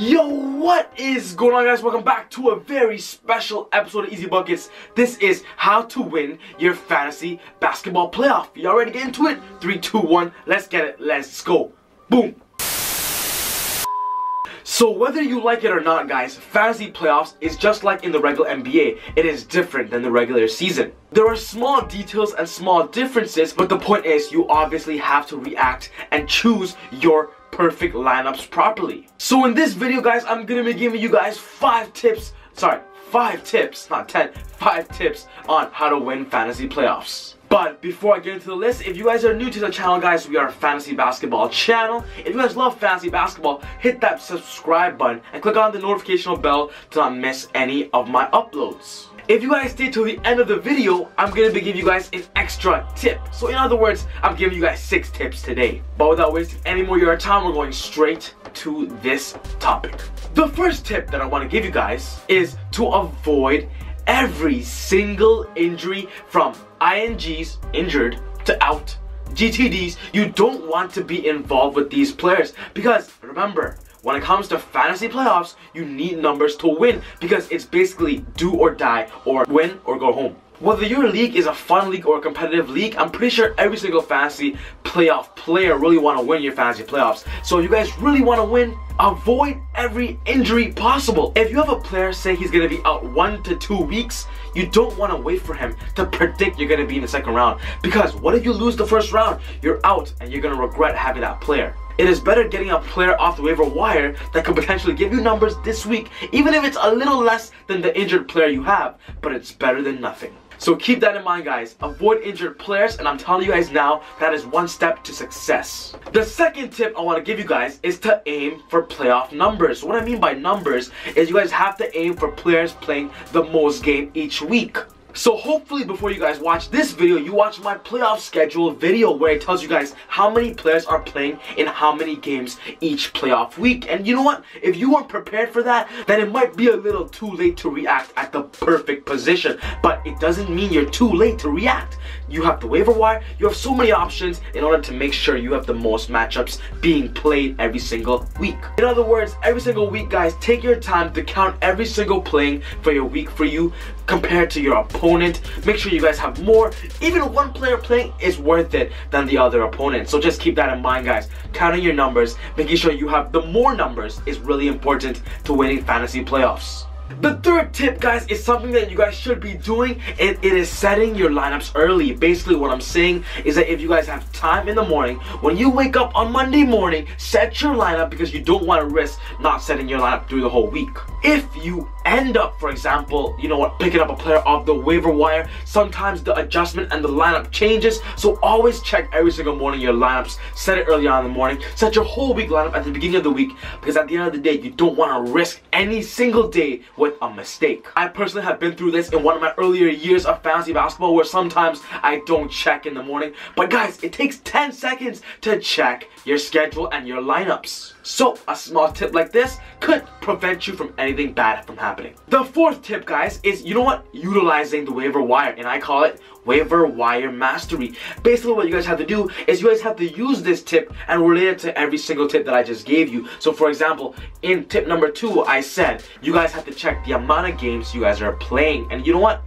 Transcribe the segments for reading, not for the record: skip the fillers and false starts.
Yo, what is going on, guys? Welcome back to a very special episode of ezBUCKETz. This is how to win your fantasy basketball playoff. Y'all ready to get into it? 3, 2, 1, let's get it. Let's go. Boom. So whether you like it or not, guys, fantasy playoffs is just like in the regular NBA. It is different than the regular season. There are small details and small differences, but the point is you obviously have to react and choose your perfect lineups properly. So in this video, guys, I'm gonna be giving you guys 5 tips, not 10, 5 tips on how to win fantasy playoffs. But before I get into the list, if you guys are new to the channel, guys, we are a fantasy basketball channel. If you guys love fantasy basketball, hit that subscribe button and click on the notification bell to not miss any of my uploads. If you guys stay till the end of the video, I'm going to be giving you guys an extra tip. So in other words, I'm giving you guys 6 tips today. But without wasting any more of your time, we're going straight to this topic. The first tip that I want to give you guys is to avoid every single injury, from INGs, injured, to out, GTDs. You don't want to be involved with these players because remember, when it comes to fantasy playoffs, you need numbers to win because it's basically do or die, or win or go home. Whether your league is a fun league or a competitive league, I'm pretty sure every single fantasy playoff player really want to win your fantasy playoffs. So if you guys really want to win, avoid every injury possible. If you have a player say he's going to be out 1 to 2 weeks, you don't want to wait for him to predict you're going to be in the second round. Because what if you lose the first round? You're out and you're going to regret having that player. It is better getting a player off the waiver wire that could potentially give you numbers this week, even if it's a little less than the injured player you have, but it's better than nothing. So keep that in mind, guys. Avoid injured players, and I'm telling you guys now, that is one step to success. The second tip I want to give you guys is to aim for playoff numbers. What I mean by numbers is you guys have to aim for players playing the most game each week. So hopefully before you guys watch this video, you watch my playoff schedule video where it tells you guys how many players are playing in how many games each playoff week. And you know what? If you weren't prepared for that, then it might be a little too late to react at the perfect position. But it doesn't mean you're too late to react. You have the waiver wire. You have so many options in order to make sure you have the most matchups being played every single week. In other words, every single week, guys, take your time to count every single playing for your week for you compared to your opponent. Make sure you guys have more. Even one player playing is worth it than the other opponent. So just keep that in mind, guys. Counting your numbers, making sure you have the more numbers is really important to winning fantasy playoffs. The third tip, guys, is something that you guys should be doing, and it is setting your lineups early. Basically what I'm saying is that if you guys have time in the morning, when you wake up on Monday morning, set your lineup because you don't want to risk not setting your lineup through the whole week. If you end up, for example, you know what, picking up a player off the waiver wire, sometimes the adjustment and the lineup changes. So always check every single morning your lineups. Set it early on in the morning. Set your whole week lineup at the beginning of the week, because at the end of the day, you don't want to risk any single day with a mistake. I personally have been through this in one of my earlier years of fantasy basketball where sometimes I don't check in the morning. But guys, it takes 10 seconds to check your schedule and your lineups. So a small tip like this could prevent you from anything bad from happening. The fourth tip, guys, is, you know what, utilizing the waiver wire, and I call it waiver wire mastery. Basically what you guys have to do is you guys have to use this tip and relate it to every single tip that I just gave you. So for example, in tip number 2, I said you guys have to check the amount of games you guys are playing. And you know what,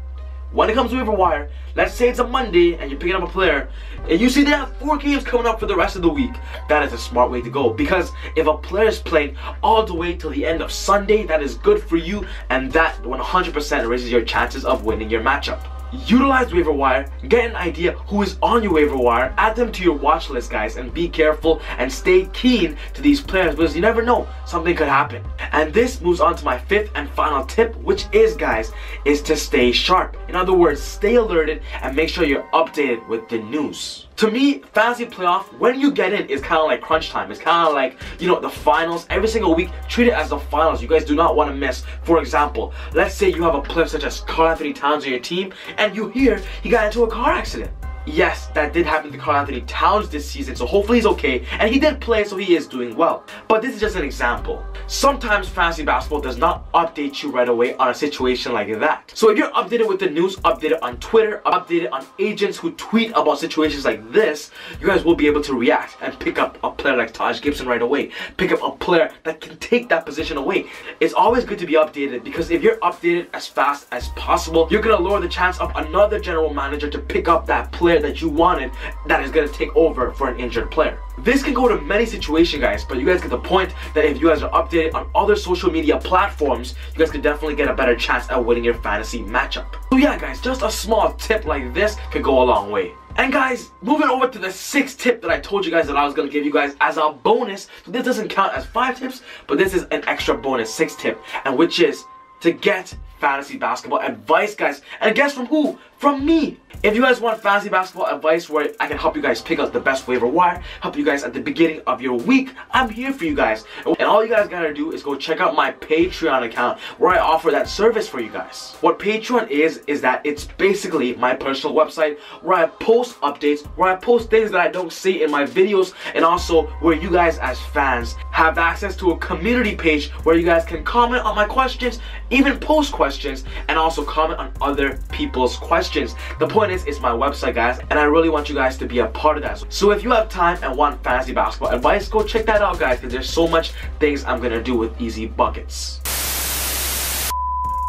when it comes to waiver wire, let's say it's a Monday and you're picking up a player and you see they have 4 games coming up for the rest of the week. That is a smart way to go, because if a player is playing all the way till the end of Sunday, that is good for you, and that 100% raises your chances of winning your matchup. Utilize waiver wire, get an idea who is on your waiver wire, add them to your watch list, guys, and be careful and stay keen to these players because you never know, something could happen. And this moves on to my 5th and final tip, which is, guys, is to stay sharp. In other words, stay alerted and make sure you're updated with the news. To me, fantasy playoff, when you get in, is kind of like crunch time. It's kind of like, you know, the finals. Every single week, treat it as the finals. You guys do not want to miss. For example, let's say you have a player such as Carl Anthony Towns on your team, and you hear he got into a car accident. yes, that did happen to Karl Anthony Towns this season, so hopefully he's okay, and he did play, so he is doing well. But this is just an example. Sometimes fantasy basketball does not update you right away on a situation like that. So if you're updated with the news, updated on Twitter, updated on agents who tweet about situations like this, you guys will be able to react and pick up a player like Taj Gibson right away. Pick up a player that can take that position away. It's always good to be updated, because if you're updated as fast as possible, you're going to lower the chance of another general manager to pick up that player that you wanted that is going to take over for an injured player. This can go to many situations, guys, but you guys get the point that if you guys are updated on other social media platforms, you guys can definitely get a better chance at winning your fantasy matchup. So yeah, guys, just a small tip like this could go a long way. And guys, moving over to the 6th tip that I told you guys that I was going to give you guys as a bonus. So this doesn't count as 5 tips, but this is an extra bonus 6th tip, and which is to get fantasy basketball advice, guys. And guess from who? From me. If you guys want fantasy basketball advice where I can help you guys pick out the best waiver wire, help you guys at the beginning of your week, I'm here for you guys. And all you guys gotta do is go check out my Patreon account where I offer that service for you guys. What Patreon is that it's basically my personal website where I post updates, where I post things that I don't see in my videos, and also where you guys as fans have access to a community page where you guys can comment on my questions, even post questions, and also comment on other people's questions. The point is, it's my website, guys, and I really want you guys to be a part of that. So if you have time and want fantasy basketball advice, go check that out, guys, because there's so much things I'm gonna do with ezBUCKETz.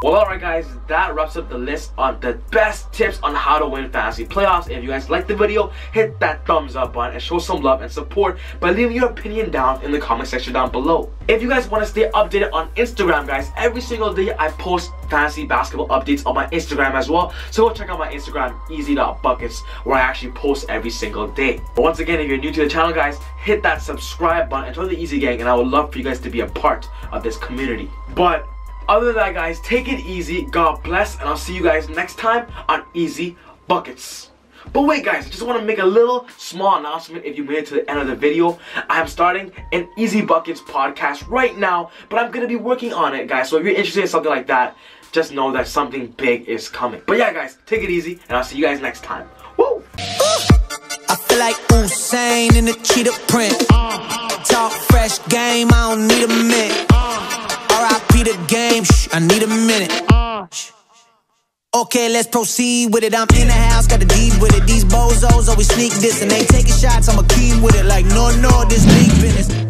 Well, alright guys, that wraps up the list on the best tips on how to win fantasy playoffs. If you guys liked the video, hit that thumbs up button and show some love and support by leaving your opinion down in the comment section down below. If you guys want to stay updated on Instagram, guys, every single day I post fantasy basketball updates on my Instagram as well. So go check out my Instagram, ez.buckets, where I actually post every single day. But once again, if you're new to the channel, guys, hit that subscribe button and join the Easy Gang, and I would love for you guys to be a part of this community. But other than that, guys, take it easy, God bless, and I'll see you guys next time on ezBUCKETz. But wait, guys, I just want to make a little small announcement if you made it to the end of the video. I am starting an ezBUCKETz podcast right now, but I'm going to be working on it, guys. So if you're interested in something like that, just know that something big is coming. But yeah, guys, take it easy, and I'll see you guys next time. Woo! I feel like Usain in the cheetah print. Talk fresh game, I don't need a minute. R.I.P. the game, I need a minute. Okay, let's proceed with it. I'm in the house, got the deed with it. These bozos always sneak this and they taking shots. I'ma keep with it like no, this league business.